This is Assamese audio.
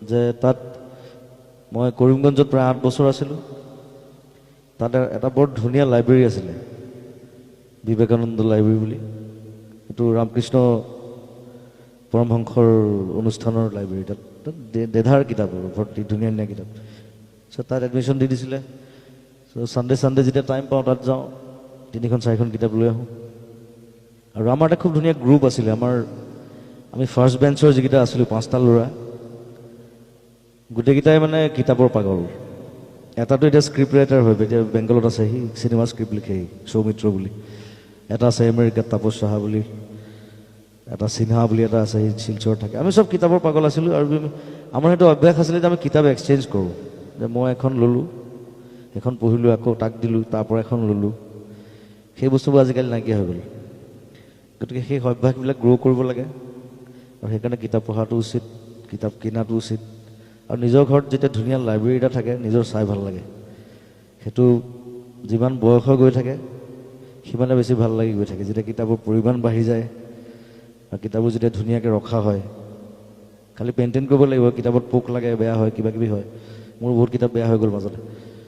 যে তাত মই কৰিমগঞ্জত প্ৰায় 8 বছৰ আছিলোঁ। তাত এটা বৰ ধুনীয়া লাইব্ৰেৰী আছিলে, বিবেকানন্দ লাইব্ৰেৰী বুলি। এইটো ৰামকৃষ্ণ পৰমহংসৰ অনুষ্ঠানৰ লাইব্ৰেৰী। তাত দেধাৰ কিতাপ আৰু ভৰ্তি ধুনীয়া ধুনীয়া কিতাপ। চ' তাত এডমিশ্যন দি দিছিলে। চ' ছানডে যেতিয়া টাইম পাওঁ তাত যাওঁ, 3-4খন কিতাপ লৈ আহোঁ। আৰু আমাৰ এটা খুব ধুনীয়া গ্ৰুপ আছিলে। আমি ফাৰ্ষ্ট বেঞ্চৰ যিকেইটা আছিলোঁ 5টা ল'ৰা, গোটেইকেইটাই মানে কিতাপৰ পাগল। এটাতো এতিয়া স্ক্ৰিপ্ট ৰাইটাৰ হয়, এতিয়া বেংগলত আছে, সি চিনেমা স্ক্ৰিপ্ট লিখে, সৌমিত্ৰ বুলি। এটা আছে আমেৰিকাত তাপস সাহা বুলি, এটা সিনহা বুলি এটা আছে, সি শিলচৰত থাকে। আমি চব কিতাপৰ পাগল আছিলোঁ। আৰু আমাৰ সেইটো অভ্যাস আছিলে যে আমি কিতাপ এক্সচেঞ্জ কৰোঁ, যে মই এখন ল'লোঁ, এখন পঢ়িলোঁ, আকৌ তাক দিলোঁ, তাৰ পৰা এখন ল'লোঁ। সেই বস্তুবোৰ আজিকালি নাইকিয়া হৈ গ'ল। গতিকে সেই অভ্যাসবিলাক গ্ৰ' কৰিব লাগে। আৰু সেইকাৰণে কিতাপ পঢ়াটো উচিত, কিতাপ কিনাটো উচিত। আৰু নিজৰ ঘৰত যেতিয়া ধুনীয়া লাইব্ৰেৰী এটা থাকে, নিজৰ চাই ভাল লাগে। সেইটো যিমান বয়স হৈ গৈ থাকে সিমানে বেছি ভাল লাগি গৈ থাকে, যেতিয়া কিতাপৰ পৰিমাণ বাঢ়ি যায় আৰু কিতাপবোৰ যেতিয়া ধুনীয়াকৈ ৰখা হয়। খালি মেইনটেইন কৰিব লাগিব, কিতাপত পোক লাগে, বেয়া হয়, কিবা কিবি হয়। মোৰ বহুত কিতাপ বেয়া হৈ গ'ল মাজতে।